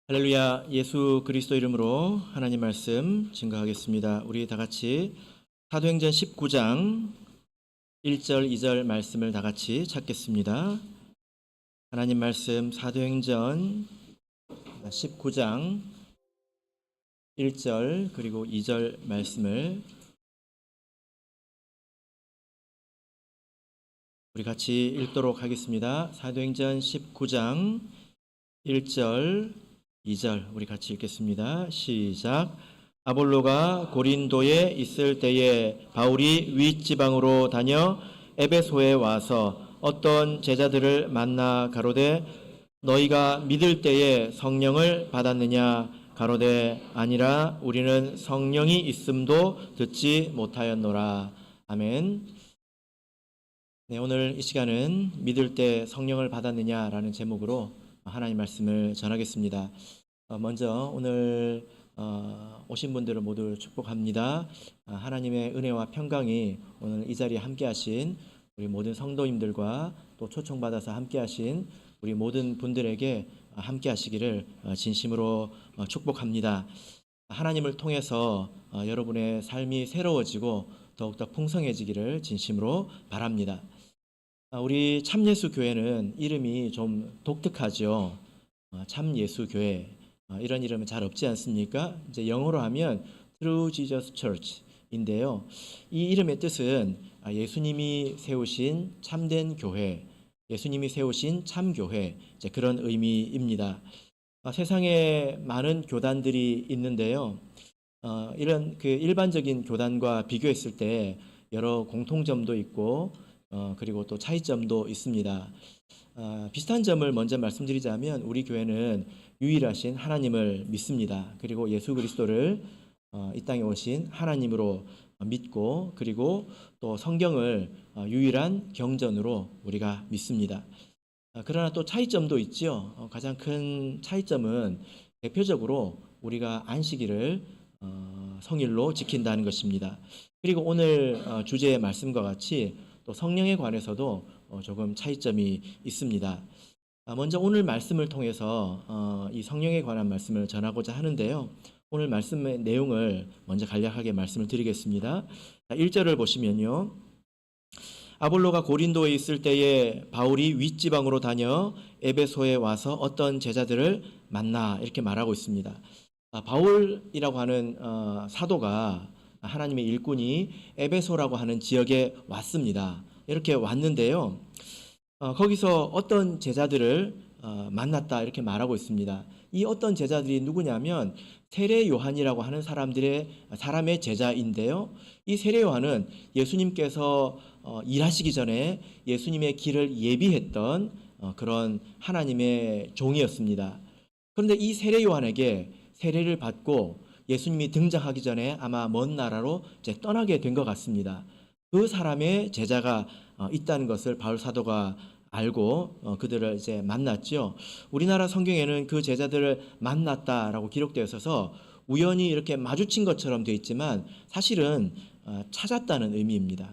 할렐루야. 예수 그리스도 이름으로 하나님 말씀 증거하겠습니다. 우리 다 같이 사도행전 19장 1절 2절 말씀을 다 같이 찾겠습니다. 하나님 말씀 사도행전 19장 1절 그리고 2절 말씀을 우리 같이 읽도록 하겠습니다. 사도행전 19장 1절 2절 우리 같이 읽겠습니다. 시작. 아볼로가 고린도에 있을 때에 바울이 윗지방으로 다녀 에베소에 와서 어떤 제자들을 만나 가로되 너희가 믿을 때에 성령을 받았느냐 가로되 아니라 우리는 성령이 있음도 듣지 못하였노라. 아멘. 네, 오늘 이 시간은 믿을 때 성령을 받았느냐라는 제목으로 하나님 말씀을 전하겠습니다. 먼저 오늘 오신 분들을 모두 축복합니다. 하나님의 은혜와 평강이 오늘 이 자리에 함께하신 우리 모든 성도님들과 또 초청받아서 함께하신 우리 모든 분들에게 함께하시기를 진심으로 축복합니다. 하나님을 통해서 여러분의 삶이 새로워지고 더욱더 풍성해지기를 진심으로 바랍니다. 우리 참예수교회는 이름이 좀 독특하죠. 참예수교회 이런 이름은 잘 없지 않습니까? 이제 영어로 하면 True Jesus Church인데요. 이 이름의 뜻은 예수님이 세우신 참된 교회, 예수님이 세우신 참교회 이제 그런 의미입니다. 세상에 많은 교단들이 있는데요. 이런 그 일반적인 교단과 비교했을 때 여러 공통점도 있고 그리고 또 차이점도 있습니다. 비슷한 점을 먼저 말씀드리자면 우리 교회는 유일하신 하나님을 믿습니다. 그리고 예수 그리스도를 이 땅에 오신 하나님으로 믿고 그리고 또 성경을 유일한 경전으로 우리가 믿습니다. 그러나 또 차이점도 있죠. 가장 큰 차이점은 대표적으로 우리가 안식일을 성일로 지킨다는 것입니다. 그리고 오늘 주제의 말씀과 같이 또 성령에 관해서도 조금 차이점이 있습니다. 먼저 오늘 말씀을 통해서 이 성령에 관한 말씀을 전하고자 하는데요. 오늘 말씀의 내용을 먼저 간략하게 말씀을 드리겠습니다. 1절을 보시면요. 아볼로가 고린도에 있을 때에 바울이 윗지방으로 다녀 에베소에 와서 어떤 제자들을 만나 이렇게 말하고 있습니다. 바울이라고 하는 사도가 하나님의 일꾼이 에베소라고 하는 지역에 왔습니다. 이렇게 왔는데요. 거기서 어떤 제자들을 만났다 이렇게 말하고 있습니다. 이 어떤 제자들이 누구냐면 세례 요한이라고 하는 사람의 제자인데요. 이 세례 요한은 예수님께서 일하시기 전에 예수님의 길을 예비했던 그런 하나님의 종이었습니다. 그런데 이 세례 요한에게 세례를 받고 예수님이 등장하기 전에 아마 먼 나라로 이제 떠나게 된 것 같습니다. 그 사람의 제자가 있다는 것을 바울 사도가 알고 그들을 이제 만났죠. 우리나라 성경에는 그 제자들을 만났다라고 기록되어 있어서 우연히 이렇게 마주친 것처럼 되어 있지만 사실은 찾았다는 의미입니다.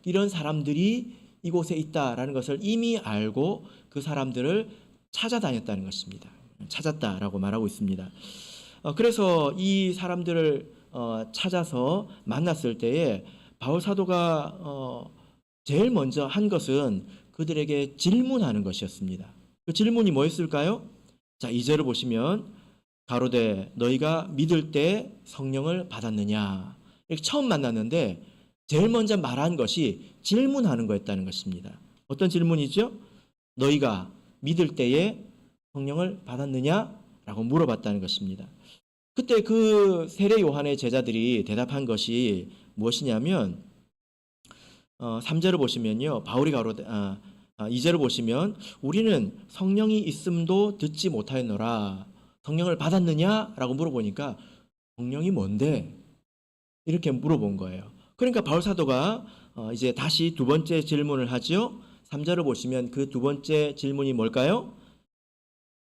이런 사람들이 이곳에 있다라는 것을 이미 알고 그 사람들을 찾아다녔다는 것입니다. 찾았다라고 말하고 있습니다. 그래서 이 사람들을 찾아서 만났을 때에 바울 사도가 제일 먼저 한 것은 그들에게 질문하는 것이었습니다. 그 질문이 뭐였을까요? 자, 2절을 보시면 가로되 너희가 믿을 때 성령을 받았느냐 이렇게 처음 만났는데 제일 먼저 말한 것이 질문하는 거였다는 것입니다. 어떤 질문이죠? 너희가 믿을 때에 성령을 받았느냐? 라고 물어봤다는 것입니다. 그때 그 세례 요한의 제자들이 대답한 것이 무엇이냐면 3절을 보시면요. 바울이 가로되 2절을 보시면 우리는 성령이 있음도 듣지 못하였노라. 성령을 받았느냐? 라고 물어보니까 성령이 뭔데? 이렇게 물어본 거예요. 그러니까 바울 사도가 이제 다시 두 번째 질문을 하죠. 3절을 보시면 그 두 번째 질문이 뭘까요?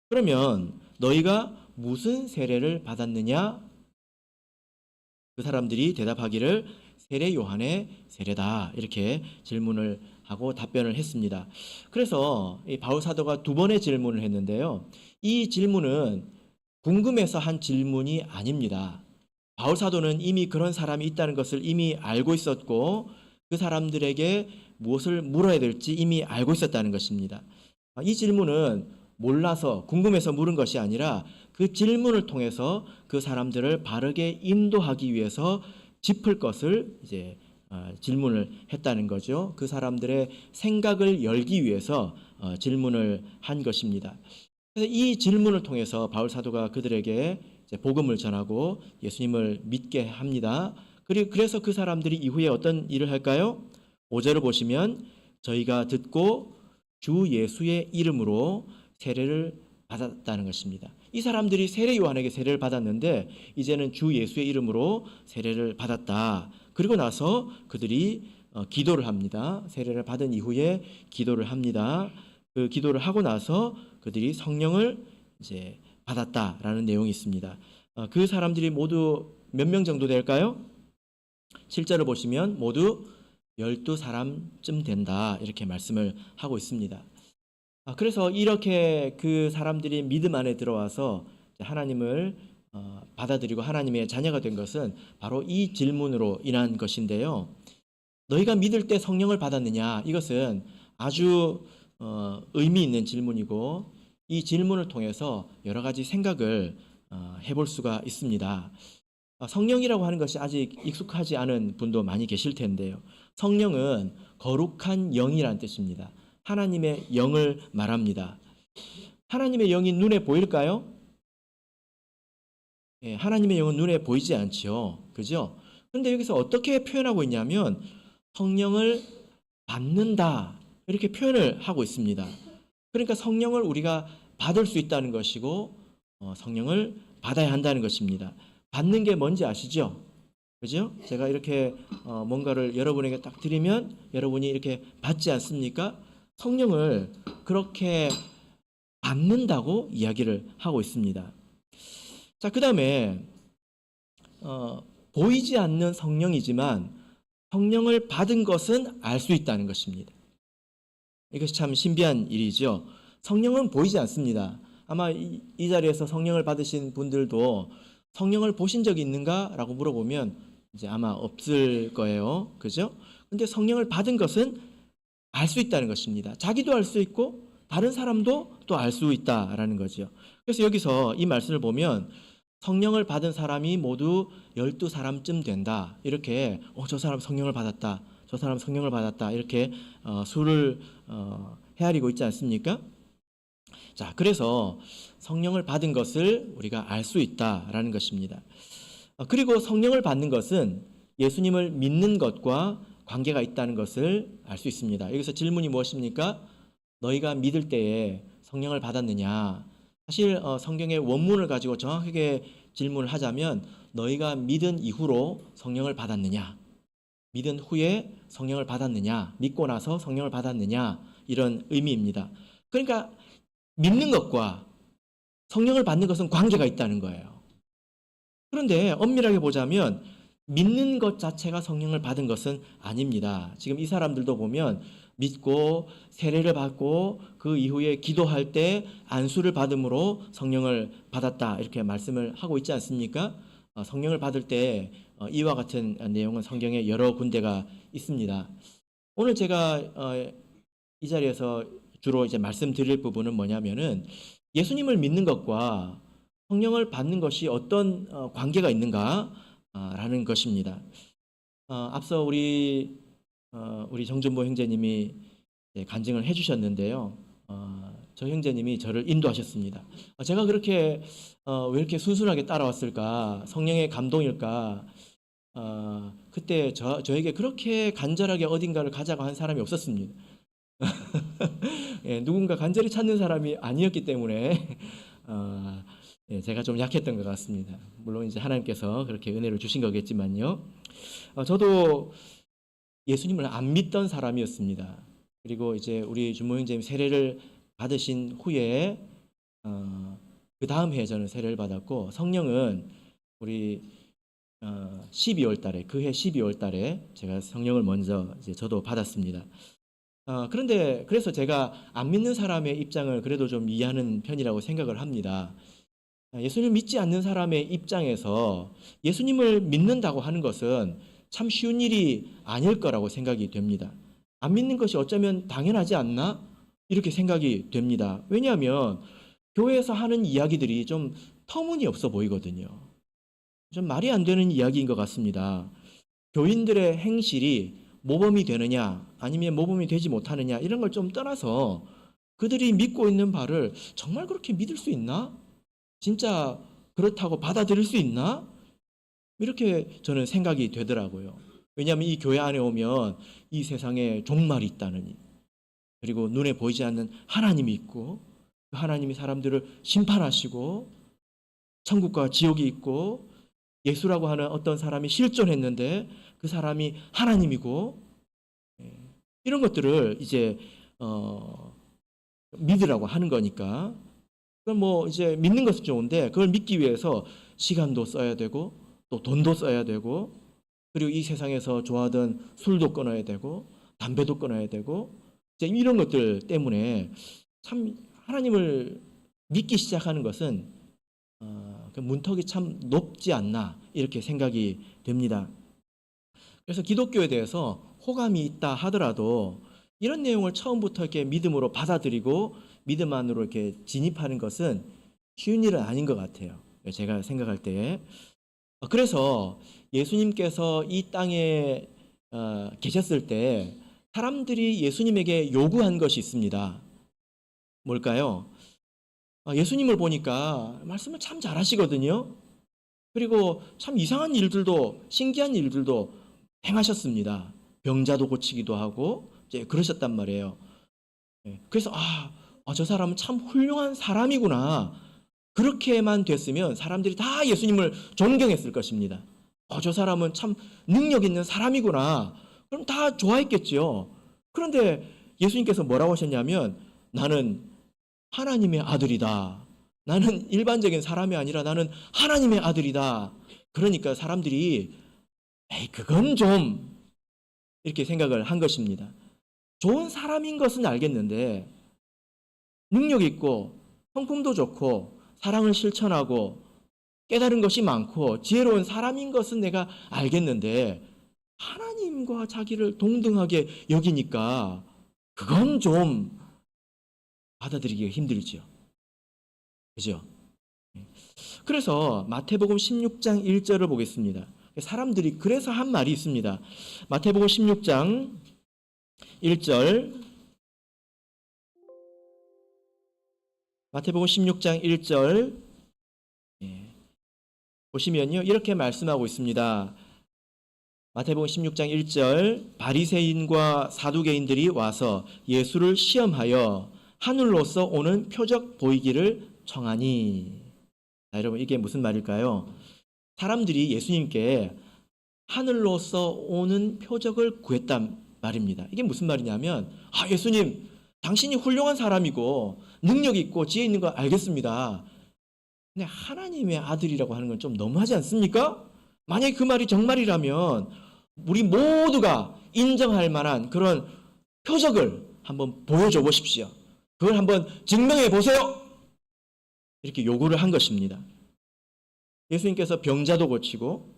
그러면 너희가 무슨 세례를 받았느냐? 그 사람들이 대답하기를 세례 요한의 세례다 이렇게 질문을 하고 답변을 했습니다. 그래서 이 바울 사도가 두 번의 질문을 했는데요. 이 질문은 궁금해서 한 질문이 아닙니다. 바울 사도는 이미 그런 사람이 있다는 것을 이미 알고 있었고 그 사람들에게 무엇을 물어야 될지 이미 알고 있었다는 것입니다. 이 질문은 몰라서 궁금해서 물은 것이 아니라 그 질문을 통해서 그 사람들을 바르게 인도하기 위해서 짚을 것을 이제 질문을 했다는 거죠. 그 사람들의 생각을 열기 위해서 질문을 한 것입니다. 그래서 이 질문을 통해서 바울 사도가 그들에게 이제 복음을 전하고 예수님을 믿게 합니다. 그래서 그 사람들이 이후에 어떤 일을 할까요? 5절을 보시면 저희가 듣고 주 예수의 이름으로 세례를 받았다는 것입니다. 이 사람들이 세례 요한에게 세례를 받았는데 이제는 주 예수의 이름으로 세례를 받았다. 그리고 나서 그들이 기도를 합니다. 세례를 받은 이후에 기도를 합니다. 그 기도를 하고 나서 그들이 성령을 이제 받았다라는 내용이 있습니다. 그 사람들이 모두 몇 명 정도 될까요? 7절을 보시면 모두 12사람쯤 된다 이렇게 말씀을 하고 있습니다. 그래서 이렇게 그 사람들이 믿음 안에 들어와서 하나님을 받아들이고 하나님의 자녀가 된 것은 바로 이 질문으로 인한 것인데요. 너희가 믿을 때 성령을 받았느냐? 이것은 아주 의미 있는 질문이고 이 질문을 통해서 여러 가지 생각을 해볼 수가 있습니다. 성령이라고 하는 것이 아직 익숙하지 않은 분도 많이 계실 텐데요. 성령은 거룩한 영이라는 뜻입니다. 하나님의 영을 말합니다. 하나님의 영이 눈에 보일까요? 예, 하나님의 영은 눈에 보이지 않죠. 그죠? 그런데 여기서 어떻게 표현하고 있냐면 성령을 받는다 이렇게 표현을 하고 있습니다. 그러니까 성령을 우리가 받을 수 있다는 것이고 성령을 받아야 한다는 것입니다. 받는 게 뭔지 아시죠? 그죠? 제가 이렇게 뭔가를 여러분에게 딱 드리면 여러분이 이렇게 받지 않습니까? 성령을 그렇게 받는다고 이야기를 하고 있습니다. 자, 그 다음에 보이지 않는 성령이지만 성령을 받은 것은 알 수 있다는 것입니다. 이것이 참 신비한 일이죠. 성령은 보이지 않습니다. 아마 이 자리에서 성령을 받으신 분들도 성령을 보신 적이 있는가? 라고 물어보면 이제 아마 없을 거예요. 그죠? 근데 성령을 받은 것은 알 수 있다는 것입니다. 자기도 알 수 있고 다른 사람도 또 알 수 있다라는 거죠. 그래서 여기서 이 말씀을 보면 성령을 받은 사람이 모두 12사람쯤 된다. 이렇게 저 사람 성령을 받았다. 저 사람 성령을 받았다. 이렇게 수를 헤아리고 있지 않습니까? 자, 그래서 성령을 받은 것을 우리가 알 수 있다라는 것입니다. 그리고 성령을 받는 것은 예수님을 믿는 것과 관계가 있다는 것을 알 수 있습니다. 여기서 질문이 무엇입니까? 너희가 믿을 때에 성령을 받았느냐? 사실 성경의 원문을 가지고 정확하게 질문을 하자면 너희가 믿은 이후로 성령을 받았느냐? 믿은 후에 성령을 받았느냐? 믿고 나서 성령을 받았느냐? 이런 의미입니다. 그러니까 믿는 것과 성령을 받는 것은 관계가 있다는 거예요. 그런데 엄밀하게 보자면 믿는 것 자체가 성령을 받은 것은 아닙니다. 지금 이 사람들도 보면 믿고 세례를 받고 그 이후에 기도할 때 안수를 받음으로 성령을 받았다 이렇게 말씀을 하고 있지 않습니까? 성령을 받을 때 이와 같은 내용은 성경에 여러 군데가 있습니다. 오늘 제가 이 자리에서 주로 이제 말씀드릴 부분은 뭐냐면은 예수님을 믿는 것과 성령을 받는 것이 어떤 관계가 있는가라는 것입니다. 앞서 우리 정준보 형제님이 간증을 해주셨는데요. 저 형제님이 저를 인도하셨습니다. 제가 그렇게 왜 이렇게 순순하게 따라왔을까? 성령의 감동일까? 그때 저에게 그렇게 간절하게 어딘가를 가자고 한 사람이 없었습니다. 예, 누군가 간절히 찾는 사람이 아니었기 때문에 제가 좀 약했던 것 같습니다. 물론 이제 하나님께서 그렇게 은혜를 주신 거겠지만요. 저도 예수님을 안 믿던 사람이었습니다. 그리고 이제 우리 주모 형제님 세례를 받으신 후에 그 다음 해에 저는 세례를 받았고 성령은 우리 12월 달에 그해 12월 달에 제가 성령을 먼저 이제 저도 받았습니다. 그런데 그래서 제가 안 믿는 사람의 입장을 그래도 좀 이해하는 편이라고 생각을 합니다. 예수님을 믿지 않는 사람의 입장에서 예수님을 믿는다고 하는 것은 참 쉬운 일이 아닐 거라고 생각이 됩니다. 안 믿는 것이 어쩌면 당연하지 않나? 이렇게 생각이 됩니다. 왜냐하면 교회에서 하는 이야기들이 좀 터무니없어 보이거든요. 좀 말이 안 되는 이야기인 것 같습니다. 교인들의 행실이 모범이 되느냐 아니면 모범이 되지 못하느냐 이런 걸 좀 떠나서 그들이 믿고 있는 바를 정말 그렇게 믿을 수 있나? 진짜 그렇다고 받아들일 수 있나? 이렇게 저는 생각이 되더라고요. 왜냐하면 이 교회 안에 오면 이 세상에 종말이 있다느니, 그리고 눈에 보이지 않는 하나님이 있고 그 하나님이 사람들을 심판하시고 천국과 지옥이 있고 예수라고 하는 어떤 사람이 실존했는데 그 사람이 하나님이고, 이런 것들을 이제 믿으라고 하는 거니까. 그럼 뭐 이제 믿는 것은 좋은데 그걸 믿기 위해서 시간도 써야 되고 또 돈도 써야 되고, 그리고 이 세상에서 좋아하던 술도 끊어야 되고 담배도 끊어야 되고, 이제 이런 것들 때문에 참 하나님을 믿기 시작하는 것은 그 문턱이 참 높지 않나 이렇게 생각이 됩니다. 그래서 기독교에 대해서 호감이 있다 하더라도 이런 내용을 처음부터 이렇게 믿음으로 받아들이고 믿음 안으로 이렇게 진입하는 것은 쉬운 일은 아닌 것 같아요. 제가 생각할 때. 그래서 예수님께서 이 땅에 계셨을 때 사람들이 예수님에게 요구한 것이 있습니다. 뭘까요? 예수님을 보니까 말씀을 참 잘하시거든요. 그리고 참 이상한 일들도, 신기한 일들도 행하셨습니다. 병자도 고치기도 하고 이제 그러셨단 말이에요. 그래서 저 사람은 참 훌륭한 사람이구나. 그렇게만 됐으면 사람들이 다 예수님을 존경했을 것입니다. 저 사람은 참 능력 있는 사람이구나. 그럼 다 좋아했겠죠. 그런데 예수님께서 뭐라고 하셨냐면, 나는 하나님의 아들이다. 나는 일반적인 사람이 아니라 나는 하나님의 아들이다. 그러니까 사람들이 에이, 그건 좀 이렇게 생각을 한 것입니다. 좋은 사람인 것은 알겠는데 능력 있고 성품도 좋고 사랑을 실천하고 깨달은 것이 많고 지혜로운 사람인 것은 내가 알겠는데 하나님과 자기를 동등하게 여기니까 그건 좀 받아들이기가 힘들죠. 그죠? 그래서 마태복음 16장 1절을 보겠습니다. 사람들이 그래서 한 말이 있습니다. 마태복음 16장 1절, 마태복음 16장 1절 보시면요, 이렇게 말씀하고 있습니다. 마태복음 16장 1절, 바리새인과 사두개인들이 와서 예수를 시험하여 하늘로서 오는 표적 보이기를 청하니. 자, 여러분, 이게 무슨 말일까요? 사람들이 예수님께 하늘로서 오는 표적을 구했단 말입니다. 이게 무슨 말이냐면, 예수님, 당신이 훌륭한 사람이고 능력 있고 지혜 있는 거 알겠습니다. 근데 하나님의 아들이라고 하는 건 좀 너무하지 않습니까? 만약에 그 말이 정말이라면 우리 모두가 인정할 만한 그런 표적을 한번 보여줘 보십시오. 그걸 한번 증명해 보세요. 이렇게 요구를 한 것입니다. 예수님께서 병자도 고치고,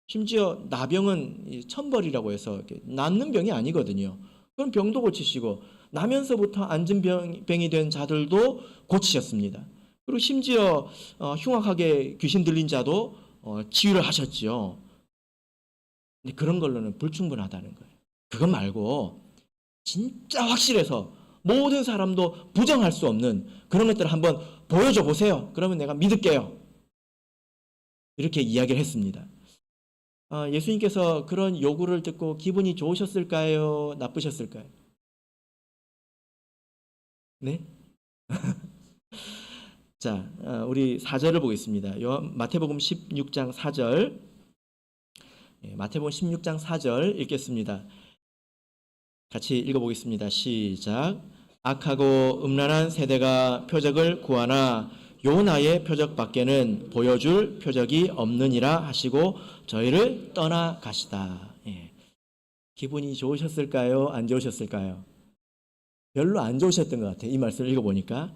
심지어 나병은 천벌이라고 해서 낫는 병이 아니거든요. 그럼 병도 고치시고 나면서부터 앉은 병이 된 자들도 고치셨습니다. 그리고 심지어 흉악하게 귀신 들린 자도 치유를 하셨지요. 근데 그런 걸로는 불충분하다는 거예요. 그것 말고 진짜 확실해서 모든 사람도 부정할 수 없는 그런 것들을 한번 보여줘 보세요. 그러면 내가 믿을게요. 이렇게 이야기를 했습니다. 예수님께서 그런 요구를 듣고 기분이 좋으셨을까요? 나쁘셨을까요? 네? 자, 우리 4절을 보겠습니다. 마태복음 16장 4절. 마태복음 16장 4절 읽겠습니다. 같이 읽어보겠습니다. 시작. 악하고 음란한 세대가 표적을 구하나 요나의 표적밖에는 보여줄 표적이 없느니라 하시고 저희를 떠나가시다. 기분이 좋으셨을까요? 안 좋으셨을까요? 별로 안 좋으셨던 것 같아요. 이 말씀을 읽어보니까.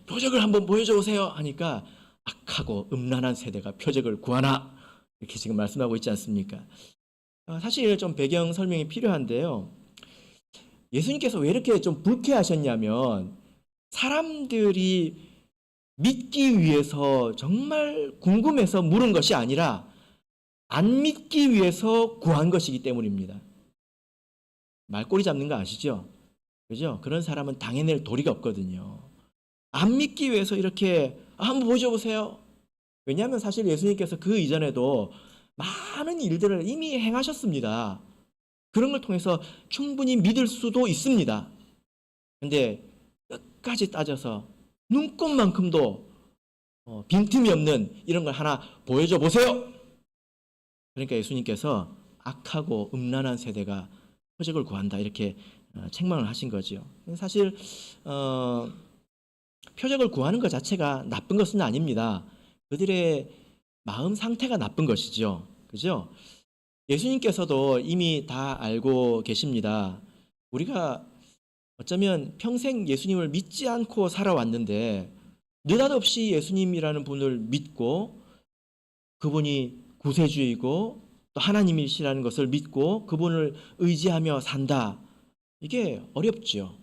표적을 한번 보여줘 보세요 하니까 악하고 음란한 세대가 표적을 구하나 이렇게 지금 말씀하고 있지 않습니까? 사실 좀 배경 설명이 필요한데요. 예수님께서 왜 이렇게 좀 불쾌하셨냐면 사람들이 믿기 위해서 정말 궁금해서 물은 것이 아니라 안 믿기 위해서 구한 것이기 때문입니다. 말꼬리 잡는 거 아시죠? 그죠? 그런 사람은 당해낼 도리가 없거든요. 안 믿기 위해서 이렇게 한번 보셔보세요. 왜냐하면 사실 예수님께서 그 이전에도 많은 일들을 이미 행하셨습니다. 그런 걸 통해서 충분히 믿을 수도 있습니다. 근데 끝까지 따져서 눈꼽만큼도 빈틈이 없는 이런 걸 하나 보여줘 보세요. 그러니까 예수님께서 악하고 음란한 세대가 표적을 구한다 이렇게 책망을 하신 거죠. 사실 표적을 구하는 것 자체가 나쁜 것은 아닙니다. 그들의 마음 상태가 나쁜 것이죠. 그죠? 예수님께서도 이미 다 알고 계십니다. 우리가 어쩌면 평생 예수님을 믿지 않고 살아왔는데 느닷없이 예수님이라는 분을 믿고 그분이 구세주이고 또 하나님이시라는 것을 믿고 그분을 의지하며 산다. 이게 어렵죠.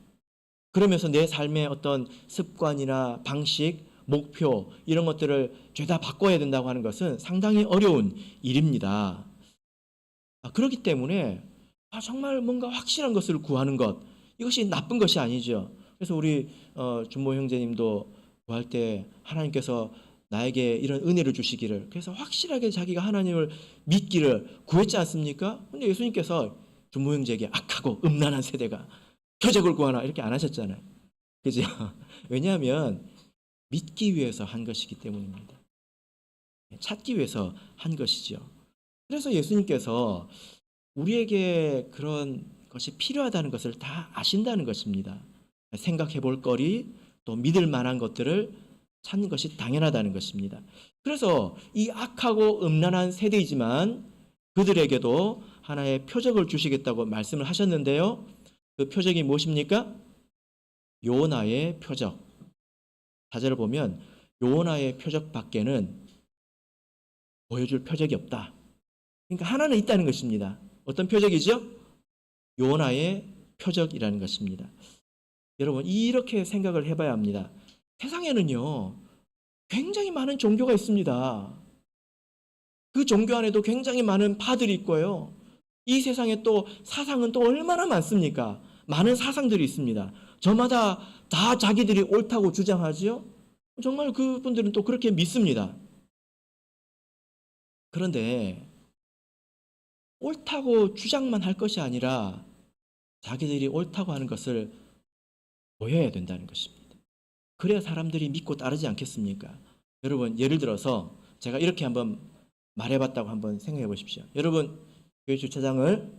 그러면서 내 삶의 어떤 습관이나 방식, 목표 이런 것들을 죄다 바꿔야 된다고 하는 것은 상당히 어려운 일입니다. 그렇기 때문에 정말 뭔가 확실한 것을 구하는 것 이것이 나쁜 것이 아니죠. 그래서 우리 준모 형제님도 구할 때 하나님께서 나에게 이런 은혜를 주시기를 그래서 확실하게 자기가 하나님을 믿기를 구했지 않습니까? 근데 예수님께서 준모 형제에게 악하고 음란한 세대가 표적을 구하나 이렇게 안 하셨잖아요. 그죠? 왜냐하면 믿기 위해서 한 것이기 때문입니다. 찾기 위해서 한 것이죠. 그래서 예수님께서 우리에게 그런 것이 필요하다는 것을 다 아신다는 것입니다. 생각해 볼 거리, 또 믿을 만한 것들을 찾는 것이 당연하다는 것입니다. 그래서 이 악하고 음란한 세대이지만 그들에게도 하나의 표적을 주시겠다고 말씀을 하셨는데요. 그 표적이 무엇입니까? 요나의 표적. 4절을 보면 요나의 표적 밖에는 보여줄 표적이 없다. 그러니까 하나는 있다는 것입니다. 어떤 표적이죠? 요나의 표적이라는 것입니다. 여러분 이렇게 생각을 해봐야 합니다. 세상에는요 굉장히 많은 종교가 있습니다. 그 종교 안에도 굉장히 많은 파들이 있고요. 이 세상에 또 사상은 또 얼마나 많습니까? 많은 사상들이 있습니다. 저마다 다 자기들이 옳다고 주장하지요. 정말 그분들은 또 그렇게 믿습니다. 그런데 옳다고 주장만 할 것이 아니라 자기들이 옳다고 하는 것을 보여야 된다는 것입니다. 그래야 사람들이 믿고 따르지 않겠습니까? 여러분 예를 들어서 제가 이렇게 한번 말해봤다고 한번 생각해 보십시오. 여러분 교회 주차장을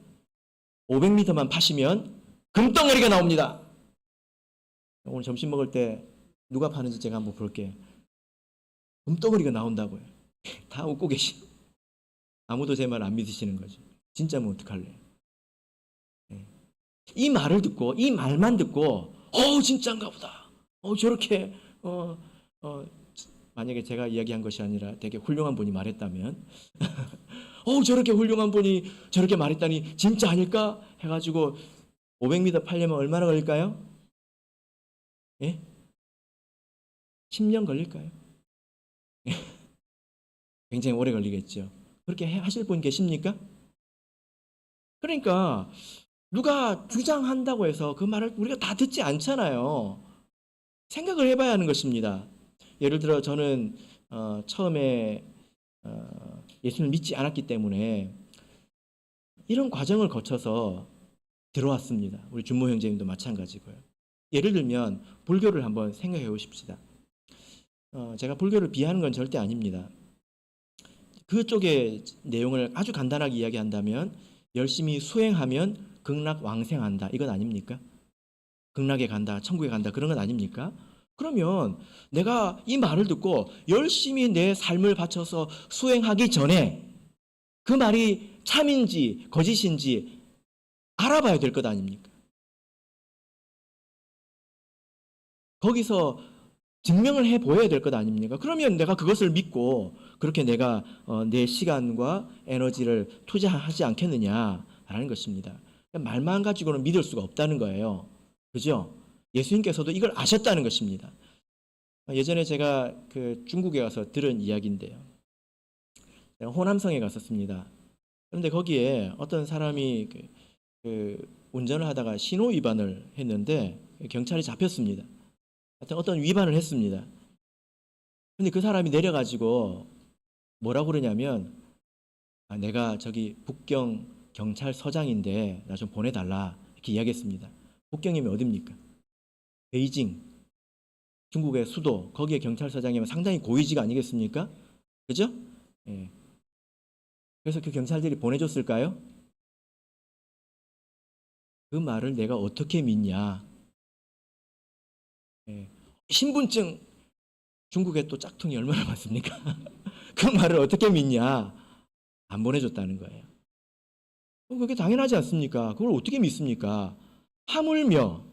500m만 파시면 금덩어리가 나옵니다. 오늘 점심 먹을 때 누가 파는지 제가 한번 볼게요. 금덩어리가 나온다고요. 다 웃고 계시고 아무도 제 말 안 믿으시는 거죠. 진짜면 어떡할래요? 이 말을 듣고 이 말만 듣고 진짜인가 보다. 저렇게 만약에 제가 이야기한 것이 아니라 되게 훌륭한 분이 말했다면 저렇게 훌륭한 분이 저렇게 말했다니 진짜 아닐까 해가지고 500m 팔려면 얼마나 걸릴까요? 예? 10년 걸릴까요? 굉장히 오래 걸리겠죠. 그렇게 하실 분 계십니까? 그러니까 누가 주장한다고 해서 그 말을 우리가 다 듣지 않잖아요. 생각을 해봐야 하는 것입니다. 예를 들어 저는 처음에 예수를 믿지 않았기 때문에 이런 과정을 거쳐서 들어왔습니다. 우리 준모 형제님도 마찬가지고요. 예를 들면 불교를 한번 생각해 보십시다. 제가 불교를 비하하는 건 절대 아닙니다. 그쪽의 내용을 아주 간단하게 이야기한다면 열심히 수행하면 극락왕생한다. 이건 아닙니까? 극락에 간다, 천국에 간다 그런 건 아닙니까? 그러면 내가 이 말을 듣고 열심히 내 삶을 바쳐서 수행하기 전에 그 말이 참인지 거짓인지 알아봐야 될 것 아닙니까? 거기서 증명을 해 보여야 될 것 아닙니까? 그러면 내가 그것을 믿고 그렇게 내가 내 시간과 에너지를 투자하지 않겠느냐라는 것입니다. 말만 가지고는 믿을 수가 없다는 거예요. 그죠? 예수님께서도 이걸 아셨다는 것입니다. 예전에 제가 그 중국에 가서 들은 이야기인데요. 제가 호남성에 갔었습니다. 그런데 거기에 어떤 사람이 운전을 하다가 신호 위반을 했는데 경찰이 잡혔습니다. 하여튼 어떤 위반을 했습니다. 근데 그 사람이 내려가지고 뭐라고 그러냐면 내가 저기 북경 경찰서장인데 나 좀 보내달라 이렇게 이야기했습니다. 북경이면 어딥니까? 베이징, 중국의 수도, 거기에 경찰서장이면 상당히 고위직 아니겠습니까? 그죠? 예. 그래서 그 경찰들이 보내줬을까요? 그 말을 내가 어떻게 믿냐? 예. 신분증, 중국에 또 짝퉁이 얼마나 많습니까? 그 말을 어떻게 믿냐? 안 보내줬다는 거예요. 그게 당연하지 않습니까? 그걸 어떻게 믿습니까? 하물며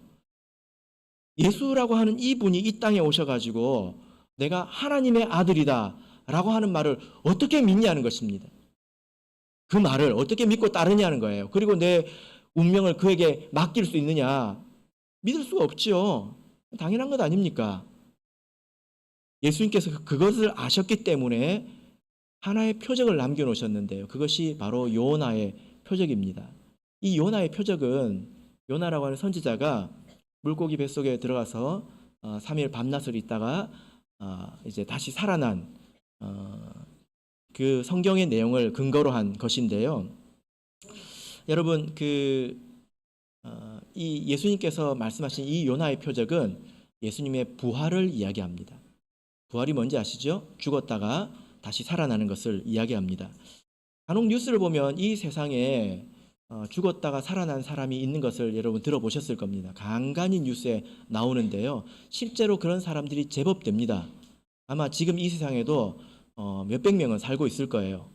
예수라고 하는 이분이 이 땅에 오셔가지고 내가 하나님의 아들이다 라고 하는 말을 어떻게 믿냐는 것입니다. 그 말을 어떻게 믿고 따르냐는 거예요. 그리고 내 운명을 그에게 맡길 수 있느냐? 믿을 수가 없지요. 당연한 것 아닙니까? 예수님께서 그것을 아셨기 때문에 하나의 표적을 남겨놓으셨는데요. 그것이 바로 요나의 표적입니다. 이 요나의 표적은 요나라고 하는 선지자가 물고기 뱃속에 들어가서 3일 밤낮을 있다가 이제 다시 살아난 그 성경의 내용을 근거로 한 것인데요. 여러분 이 예수님께서 말씀하신 이 요나의 표적은 예수님의 부활을 이야기합니다. 부활이 뭔지 아시죠? 죽었다가 다시 살아나는 것을 이야기합니다. 간혹 뉴스를 보면 이 세상에 죽었다가 살아난 사람이 있는 것을 여러분 들어보셨을 겁니다. 간간히 뉴스에 나오는데요. 실제로 그런 사람들이 제법 됩니다. 아마 지금 이 세상에도 몇백 명은 살고 있을 거예요.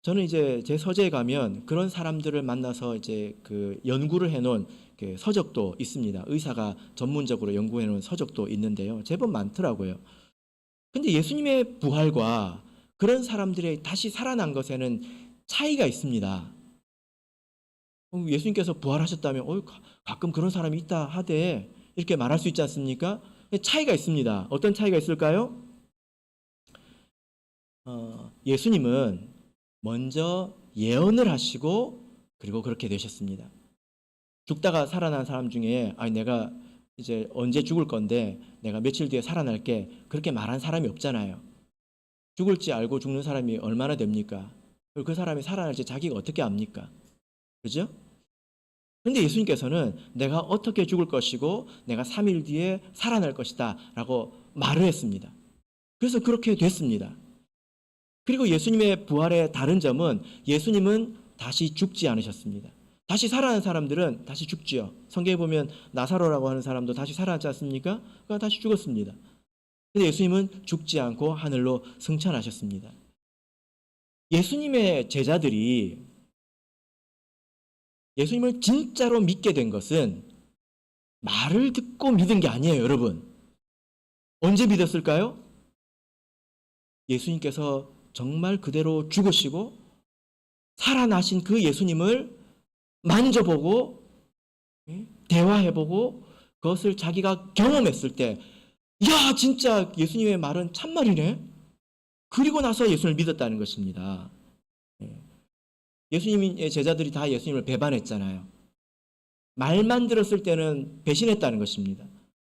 저는 이제 제 서재에 가면 그런 사람들을 만나서 이제 그 연구를 해놓은 그 서적도 있습니다. 의사가 전문적으로 연구해놓은 서적도 있는데요. 제법 많더라고요. 근데 예수님의 부활과 그런 사람들이 다시 살아난 것에는 차이가 있습니다. 예수님께서 부활하셨다면 가끔 그런 사람이 있다 하되 이렇게 말할 수 있지 않습니까? 차이가 있습니다. 어떤 차이가 있을까요? 예수님은 먼저 예언을 하시고 그리고 그렇게 되셨습니다. 죽다가 살아난 사람 중에 내가 이제 언제 죽을 건데 내가 며칠 뒤에 살아날게 그렇게 말한 사람이 없잖아요. 죽을지 알고 죽는 사람이 얼마나 됩니까? 그리고 그 사람이 살아날지 자기가 어떻게 압니까? 그죠? 그런데 예수님께서는 내가 어떻게 죽을 것이고 내가 3일 뒤에 살아날 것이다 라고 말을 했습니다. 그래서 그렇게 됐습니다. 그리고 예수님의 부활의 다른 점은 예수님은 다시 죽지 않으셨습니다. 다시 살아난 사람들은 다시 죽지요. 성경에 보면 나사로라고 하는 사람도 다시 살아났지 않습니까? 그가 다시 죽었습니다. 근데 예수님은 죽지 않고 하늘로 승천하셨습니다. 예수님의 제자들이 예수님을 진짜로 믿게 된 것은 말을 듣고 믿은 게 아니에요, 여러분. 언제 믿었을까요? 예수님께서 정말 그대로 죽으시고 살아나신 그 예수님을 만져보고 대화해보고 그것을 자기가 경험했을 때 야, 진짜 예수님의 말은 참말이네. 그리고 나서 예수님을 믿었다는 것입니다. 예수님의 제자들이 다 예수님을 배반했잖아요. 말만 들었을 때는 배신했다는 것입니다.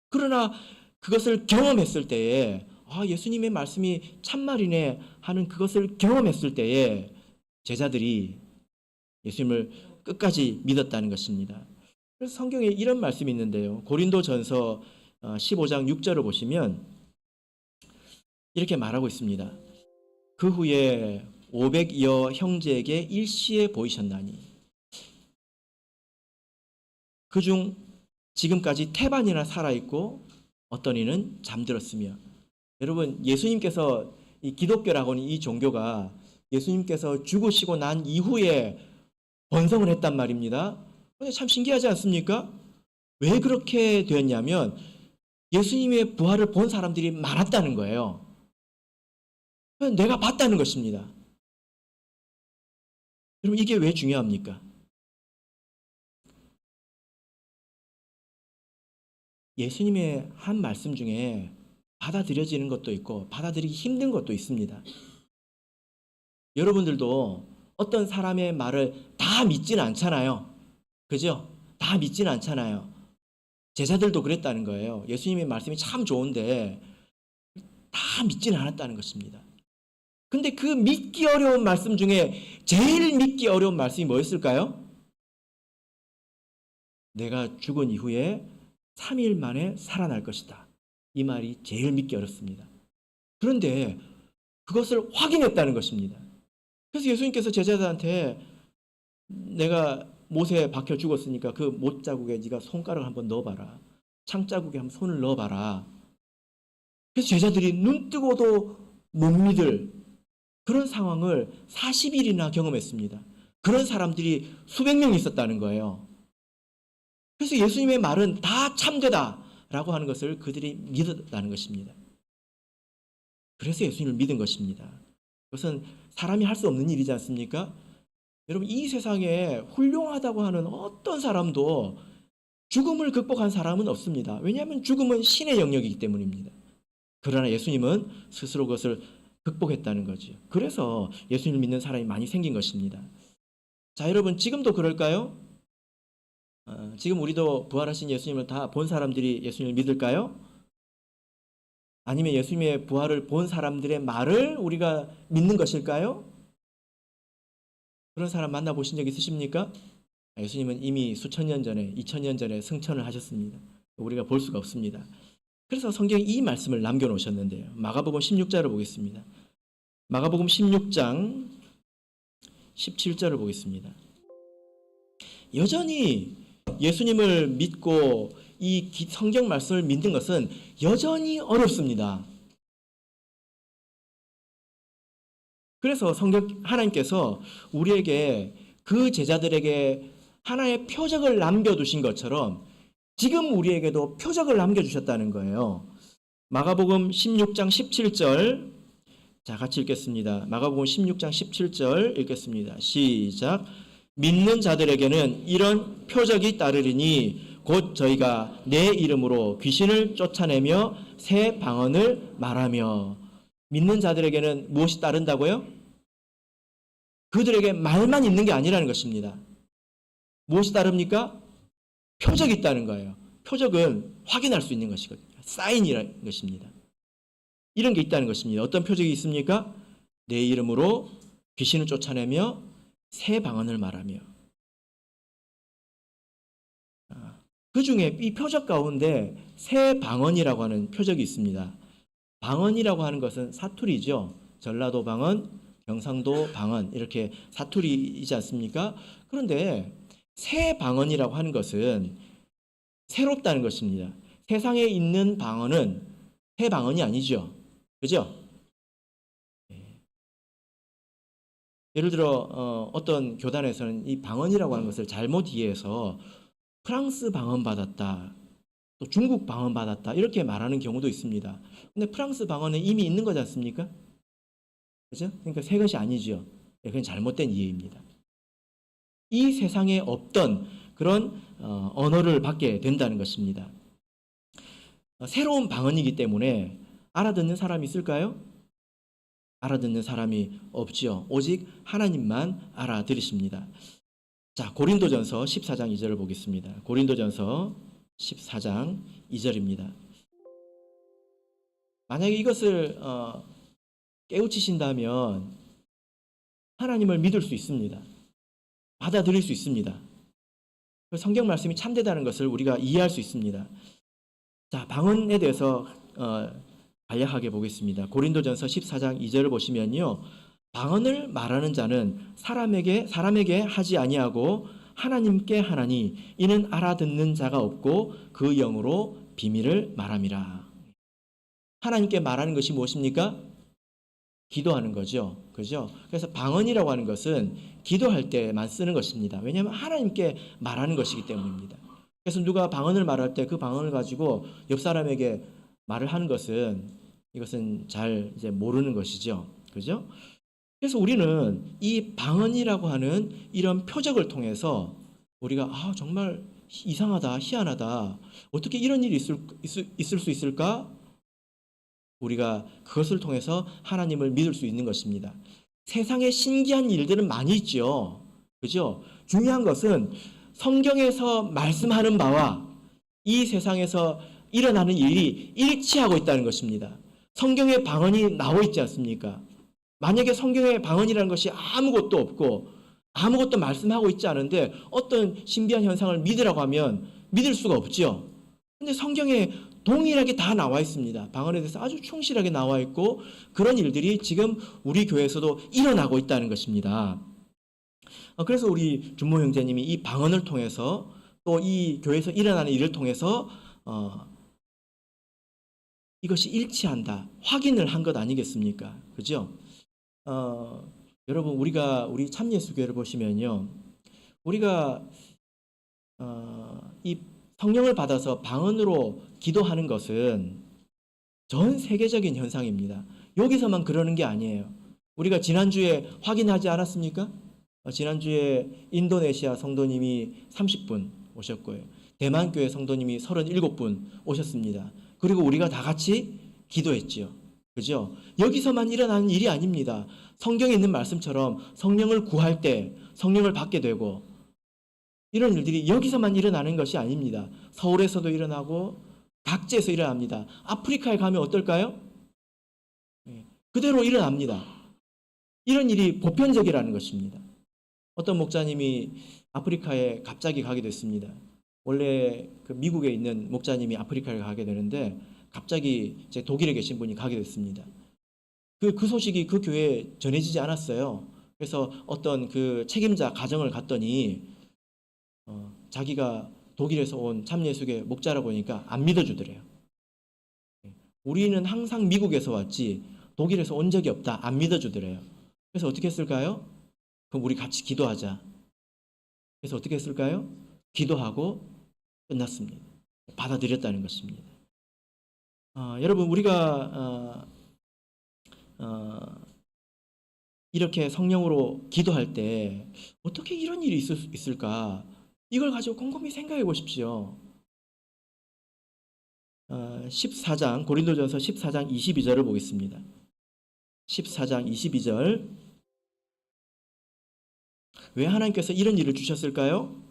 그러나 그것을 경험했을 때에 예수님의 말씀이 참말이네 하는 그것을 경험했을 때에 제자들이 예수님을 끝까지 믿었다는 것입니다. 그래서 성경에 이런 말씀이 있는데요. 고린도전서 15장 6절을 보시면 이렇게 말하고 있습니다. 그 후에 500여 형제에게 일시에 보이셨나니 그중 지금까지 태반이나 살아있고 어떤 이는 잠들었으며. 여러분, 예수님께서 이 기독교라고 하는 이 종교가 예수님께서 죽으시고 난 이후에 번성을 했단 말입니다. 근데 참 신기하지 않습니까? 왜 그렇게 되었냐면 예수님의 부활을 본 사람들이 많았다는 거예요. 내가 봤다는 것입니다. 여러분, 이게 왜 중요합니까? 예수님의 한 말씀 중에 받아들여지는 것도 있고 받아들이기 힘든 것도 있습니다. 여러분들도 어떤 사람의 말을 다 믿지는 않잖아요. 그죠? 다 믿지는 않잖아요. 제자들도 그랬다는 거예요. 예수님의 말씀이 참 좋은데 다 믿지는 않았다는 것입니다. 근데 그 믿기 어려운 말씀 중에 제일 믿기 어려운 말씀이 뭐였을까요? 내가 죽은 이후에 3일 만에 살아날 것이다. 이 말이 제일 믿기 어렵습니다. 그런데 그것을 확인했다는 것입니다. 그래서 예수님께서 제자들한테 내가 못에 박혀 죽었으니까 그 못자국에 네가 손가락을 한번 넣어봐라. 창자국에 한번 손을 넣어봐라. 그래서 제자들이 눈 뜨고도 못 믿을 그런 상황을 40일이나 경험했습니다. 그런 사람들이 수백 명 있었다는 거예요. 그래서 예수님의 말은 다 참되다라고 하는 것을 그들이 믿었다는 것입니다. 그래서 예수님을 믿은 것입니다. 그것은 사람이 할 수 없는 일이지 않습니까? 여러분, 이 세상에 훌륭하다고 하는 어떤 사람도 죽음을 극복한 사람은 없습니다. 왜냐하면 죽음은 신의 영역이기 때문입니다. 그러나 예수님은 스스로 그것을 극복했다는 거죠. 그래서 예수님을 믿는 사람이 많이 생긴 것입니다. 자, 여러분, 지금도 그럴까요? 지금 우리도 부활하신 예수님을 다 본 사람들이 예수님을 믿을까요? 아니면 예수님의 부활을 본 사람들의 말을 우리가 믿는 것일까요? 그런 사람 만나보신 적 있으십니까? 예수님은 이미 수천 년 전에, 2000년 전에 승천을 하셨습니다. 우리가 볼 수가 없습니다. 그래서 성경에 이 말씀을 남겨놓으셨는데요. 마가복음 16장을 보겠습니다. 마가복음 16장 17절을 보겠습니다. 여전히 예수님을 믿고 이 성경 말씀을 믿는 것은 여전히 어렵습니다. 그래서 하나님께서 우리에게 그 제자들에게 하나의 표적을 남겨두신 것처럼 지금 우리에게도 표적을 남겨주셨다는 거예요. 마가복음 16장 17절, 자, 같이 읽겠습니다. 마가복음 16장 17절 읽겠습니다. 시작. 믿는 자들에게는 이런 표적이 따르리니 곧 저희가 내 이름으로 귀신을 쫓아내며 새 방언을 말하며. 믿는 자들에게는 무엇이 따른다고요? 그들에게 말만 있는 게 아니라는 것입니다. 무엇이 따릅니까? 표적이 있다는 거예요. 표적은 확인할 수 있는 것이거든요. 사인이라는 것입니다. 이런 게 있다는 것입니다. 어떤 표적이 있습니까? 내 이름으로 귀신을 쫓아내며 새 방언을 말하며. 그 중에 이 표적 가운데 새 방언이라고 하는 표적이 있습니다. 방언이라고 하는 것은 사투리죠. 전라도 방언, 경상도 방언, 이렇게 사투리이지 않습니까? 그런데 새 방언이라고 하는 것은 새롭다는 것입니다. 세상에 있는 방언은 새 방언이 아니죠. 그죠? 예를 들어 어떤 교단에서는 이 방언이라고 하는 것을 잘못 이해해서 프랑스 방언 받았다, 또 중국 방언 받았다, 이렇게 말하는 경우도 있습니다. 근데 프랑스 방언은 이미 있는 거지 않습니까? 그죠? 그러니까 새 것이 아니죠. 그건 잘못된 이해입니다. 이 세상에 없던 그런 언어를 받게 된다는 것입니다. 새로운 방언이기 때문에 알아듣는 사람이 있을까요? 알아듣는 사람이 없지요. 오직 하나님만 알아들으십니다. 자, 고린도전서 14장 2절을 보겠습니다. 고린도전서 14장 2절입니다. 만약에 이것을 깨우치신다면 하나님을 믿을 수 있습니다. 받아들일 수 있습니다. 성경 말씀이 참되다는 것을 우리가 이해할 수 있습니다. 자, 방언에 대해서 간략하게 보겠습니다. 고린도전서 14장 2절을 보시면요, 방언을 말하는 자는 사람에게 하지 아니하고 하나님께 하나니 이는 알아듣는 자가 없고 그 영으로 비밀을 말함이라. 하나님께 말하는 것이 무엇입니까? 기도하는 거죠. 그죠? 그래서 방언이라고 하는 것은 기도할 때만 쓰는 것입니다. 왜냐하면 하나님께 말하는 것이기 때문입니다. 그래서 누가 방언을 말할 때 그 방언을 가지고 옆 사람에게 말을 하는 것은 이것은 잘 이제 모르는 것이죠. 그죠? 그래서 우리는 이 방언이라고 하는 이런 표적을 통해서 우리가 정말 이상하다, 희한하다. 어떻게 이런 일이 있을 수 있을까? 우리가 그것을 통해서 하나님을 믿을 수 있는 것입니다. 세상에 신기한 일들은 많이 있죠. 그죠? 중요한 것은 성경에서 말씀하는 바와 이 세상에서 일어나는 일이 일치하고 있다는 것입니다. 성경에 방언이 나와 있지 않습니까? 만약에 성경에 방언이라는 것이 아무것도 없고 아무것도 말씀하고 있지 않은데 어떤 신비한 현상을 믿으라고 하면 믿을 수가 없죠. 근데 성경에 동일하게 다 나와 있습니다. 방언에 대해서 아주 충실하게 나와 있고 그런 일들이 지금 우리 교회에서도 일어나고 있다는 것입니다. 그래서 우리 준모 형제님이 이 방언을 통해서 또 이 교회에서 일어나는 일을 통해서 이것이 일치한다 확인을 한 것 아니겠습니까? 그죠? 여러분 우리 참예수교회를 보시면요, 우리가 이 성령을 받아서 방언으로 기도하는 것은 전 세계적인 현상입니다. 여기서만 그러는 게 아니에요. 우리가 지난주에 확인하지 않았습니까? 지난주에 인도네시아 성도님이 30분 오셨고요. 대만교회 성도님이 37분 오셨습니다. 그리고 우리가 다 같이 기도했지요. 그죠? 여기서만 일어나는 일이 아닙니다. 성경에 있는 말씀처럼 성령을 구할 때 성령을 받게 되고 이런 일들이 여기서만 일어나는 것이 아닙니다. 서울에서도 일어나고 각지에서 일어납니다. 아프리카에 가면 어떨까요? 그대로 일어납니다. 이런 일이 보편적이라는 것입니다. 어떤 목사님이 아프리카에 갑자기 가게 됐습니다. 원래 그 미국에 있는 목사님이 아프리카에 가게 되는데 갑자기 이제 독일에 계신 분이 가게 됐습니다. 그 소식이 그 교회에 전해지지 않았어요. 그래서 어떤 그 책임자 가정을 갔더니 자기가 독일에서 온 참예수교 목자라고 하니까 안 믿어주더래요. 우리는 항상 미국에서 왔지 독일에서 온 적이 없다. 안 믿어주더래요. 그래서 어떻게 했을까요? 그럼 우리 같이 기도하자. 그래서 어떻게 했을까요? 기도하고 끝났습니다. 받아들였다는 것입니다. 여러분 우리가 이렇게 성령으로 기도할 때 어떻게 이런 일이 있을 수 있을까? 이걸 가지고 곰곰이 생각해 보십시오. 14장 고린도전서 14장 22절을 보겠습니다. 14장 22절. 왜 하나님께서 이런 일을 주셨을까요?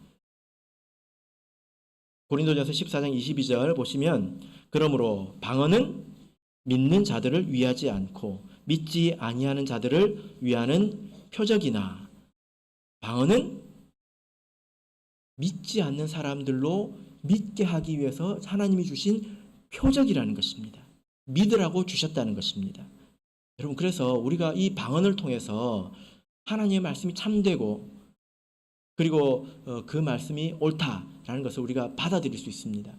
고린도전서 14장 22절 보시면 그러므로 방언은 믿는 자들을 위하지 않고 믿지 아니하는 자들을 위하는 표적이나 방언은 믿지 않는 사람들로 믿게 하기 위해서 하나님이 주신 표적이라는 것입니다. 믿으라고 주셨다는 것입니다. 여러분 그래서 우리가 이 방언을 통해서 하나님의 말씀이 참되고 그리고 그 말씀이 옳다라는 것을 우리가 받아들일 수 있습니다.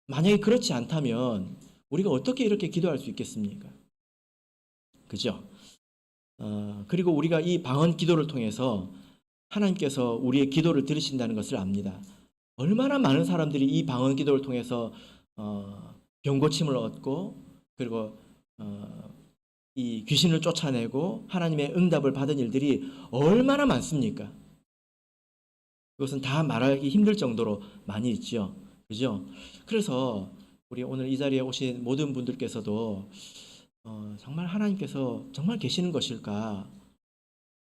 만약에 그렇지 않다면 우리가 어떻게 이렇게 기도할 수 있겠습니까? 그죠? 그리고 우리가 이 방언 기도를 통해서 하나님께서 우리의 기도를 들으신다는 것을 압니다. 얼마나 많은 사람들이 이 방언 기도를 통해서 병고침을 얻고 그리고 이 귀신을 쫓아내고 하나님의 응답을 받은 일들이 얼마나 많습니까? 그것은 다 말하기 힘들 정도로 많이 있죠. 그죠? 그래서 우리 오늘 이 자리에 오신 모든 분들께서도 정말 하나님께서 정말 계시는 것일까?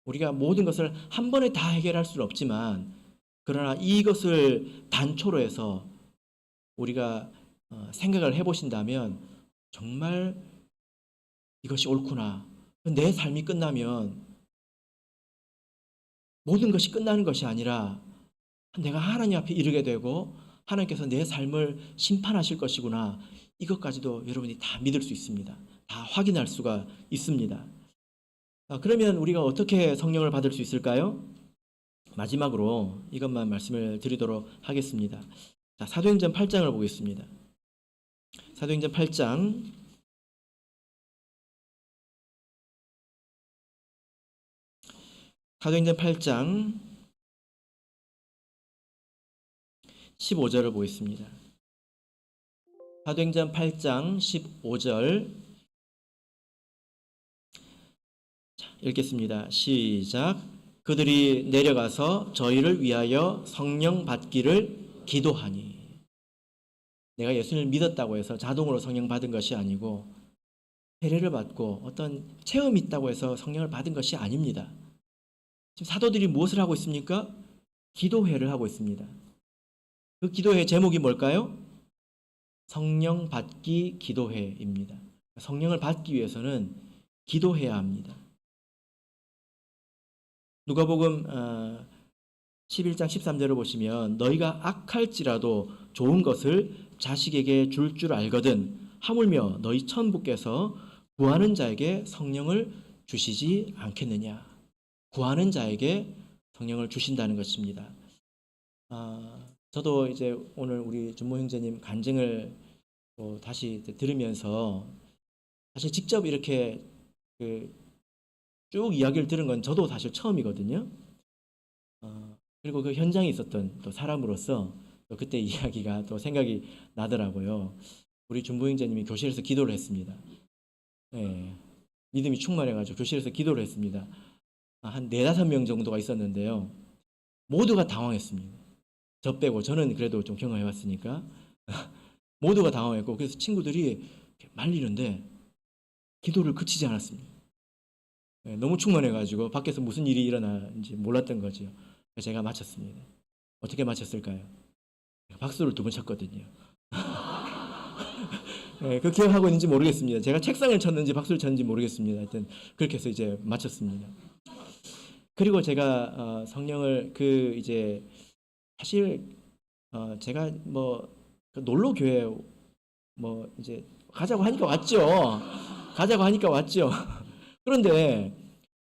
우리가 모든 것을 한 번에 다 해결할 수는 없지만 그러나 이것을 단초로 해서 우리가 생각을 해보신다면 정말 이것이 옳구나. 내 삶이 끝나면 모든 것이 끝나는 것이 아니라 내가 하나님 앞에 이르게 되고 하나님께서 내 삶을 심판하실 것이구나. 이것까지도 여러분이 다 믿을 수 있습니다. 다 확인할 수가 있습니다. 그러면 우리가 어떻게 성령을 받을 수 있을까요? 마지막으로 이것만 말씀을 드리도록 하겠습니다. 자, 사도행전 8장을 보겠습니다. 사도행전 8장 15절을 보겠습니다. 사도행전 8장 15절 읽겠습니다. 시작. 그들이 내려가서 저희를 위하여 성령 받기를 기도하니. 내가 예수님을 믿었다고 해서 자동으로 성령 받은 것이 아니고 세례를 받고 어떤 체험이 있다고 해서 성령을 받은 것이 아닙니다. 지금 사도들이 무엇을 하고 있습니까? 기도회를 하고 있습니다. 그 기도회 제목이 뭘까요? 성령 받기 기도회입니다. 성령을 받기 위해서는 기도해야 합니다. 누가복음 11장 13절을 보시면 너희가 악할지라도 좋은 것을 자식에게 줄 줄 알거든 하물며 너희 천부께서 구하는 자에게 성령을 주시지 않겠느냐. 구하는 자에게 성령을 주신다는 것입니다. 저도 이제 오늘 우리 준모 형제님 간증을 다시 들으면서 사실 직접 이렇게 쭉 이야기를 들은 건 저도 사실 처음이거든요. 그리고 그 현장에 있었던 또 사람으로서 또 그때 이야기가 또 생각이 나더라고요. 우리 준보 형제님이 교실에서 기도를 했습니다. 네, 믿음이 충만해가지고 교실에서 기도를 했습니다. 한 4-5명 정도가 있었는데요. 모두가 당황했습니다. 저 빼고 저는 그래도 좀 경험해봤으니까 모두가 당황했고 그래서 친구들이 말리는데 기도를 그치지 않았습니다. 네, 너무 충만해가지고 밖에서 무슨 일이 일어나는지 몰랐던 거죠. 그래서 제가 마쳤습니다. 어떻게 마쳤을까요? 박수를 2번 쳤거든요. 네, 그 기억하고 있는지 모르겠습니다. 제가 책상을 쳤는지 박수를 쳤는지 모르겠습니다. 하여튼 그렇게 해서 이제 마쳤습니다. 그리고 제가 성령을 이제 사실 제가 놀러 교회 이제 가자고 하니까 왔죠. 가자고 하니까 왔죠. 그런데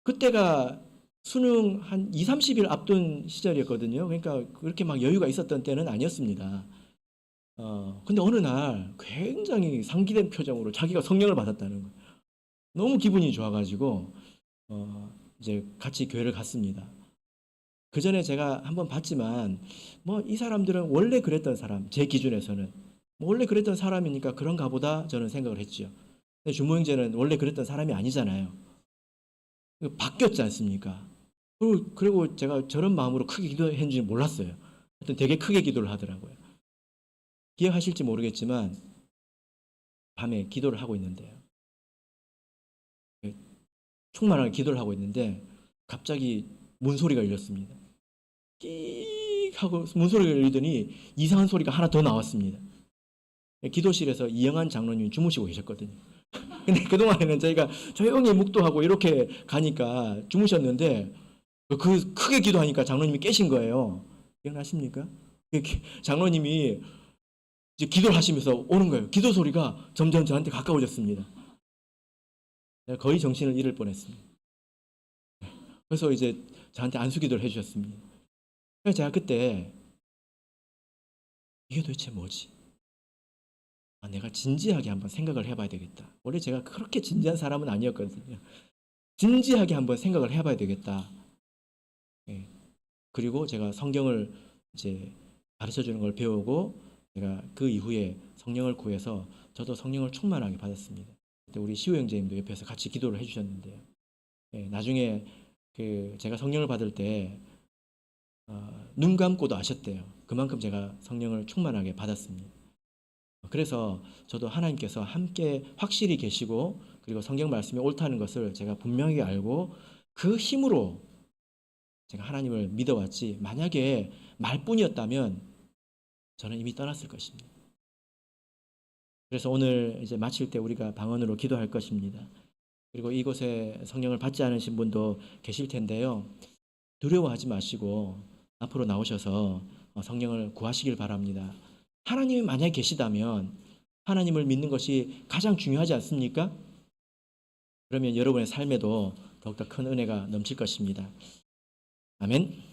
그때가 수능 한 2-30일 앞둔 시절이었거든요. 그러니까 그렇게 막 여유가 있었던 때는 아니었습니다. 근데 어느 날 굉장히 상기된 표정으로 자기가 성령을 받았다는 거예요. 너무 기분이 좋아가지고 이제 같이 교회를 갔습니다. 그 전에 제가 한번 봤지만 이 사람들은 원래 그랬던 사람, 제 기준에서는 원래 그랬던 사람이니까 그런가 보다 저는 생각을 했죠. 근데 준모 형제는 원래 그랬던 사람이 아니잖아요. 바뀌었지 않습니까? 그리고 제가 저런 마음으로 크게 기도했는지 몰랐어요. 하여튼 되게 크게 기도를 하더라고요. 기억하실지 모르겠지만 밤에 기도를 하고 있는데요. 충만하게 기도를 하고 있는데 갑자기 문소리가 울렸습니다. 끼익 하고 문소리가 울리더니 이상한 소리가 하나 더 나왔습니다. 기도실에서 이영한 장로님이 주무시고 계셨거든요. 근데 그동안에는 저희가 조용히 묵도하고 이렇게 가니까 주무셨는데 그 크게 기도하니까 장로님이 깨신 거예요. 기억나십니까? 장로님이 이제 기도를 하시면서 오는 거예요. 기도 소리가 점점 저한테 가까워졌습니다. 내가 거의 정신을 잃을 뻔했습니다. 그래서 이제 저한테 안수기도를 해주셨습니다. 그래서 제가 그때 이게 도대체 뭐지? 내가 진지하게 한번 생각을 해봐야 되겠다. 원래 제가 그렇게 진지한 사람은 아니었거든요. 진지하게 한번 생각을 해봐야 되겠다. 예. 그리고 제가 성경을 이제 가르쳐 주는 걸 배우고 제가 그 이후에 성령을 구해서 저도 성령을 충만하게 받았습니다. 그때 우리 시우 형제님도 옆에서 같이 기도를 해주셨는데요. 예, 나중에 제가 성령을 받을 때 눈 감고도 아셨대요. 그만큼 제가 성령을 충만하게 받았습니다. 그래서 저도 하나님께서 함께 확실히 계시고 그리고 성경 말씀이 옳다는 것을 제가 분명히 알고 그 힘으로 제가 하나님을 믿어왔지 만약에 말뿐이었다면 저는 이미 떠났을 것입니다. 그래서 오늘 이제 마칠 때 우리가 방언으로 기도할 것입니다. 그리고 이곳에 성령을 받지 않으신 분도 계실 텐데요. 두려워하지 마시고 앞으로 나오셔서 성령을 구하시길 바랍니다. 하나님이 만약에 계시다면 하나님을 믿는 것이 가장 중요하지 않습니까? 그러면 여러분의 삶에도 더욱더 큰 은혜가 넘칠 것입니다. 아멘.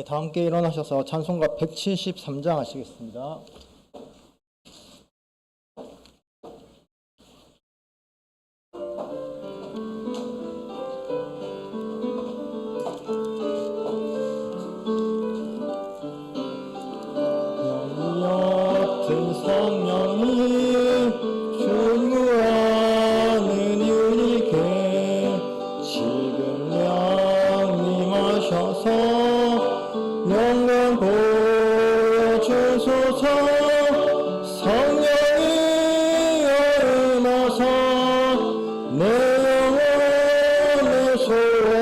다 함께 일어나셔서 찬송가 173장 하시겠습니다.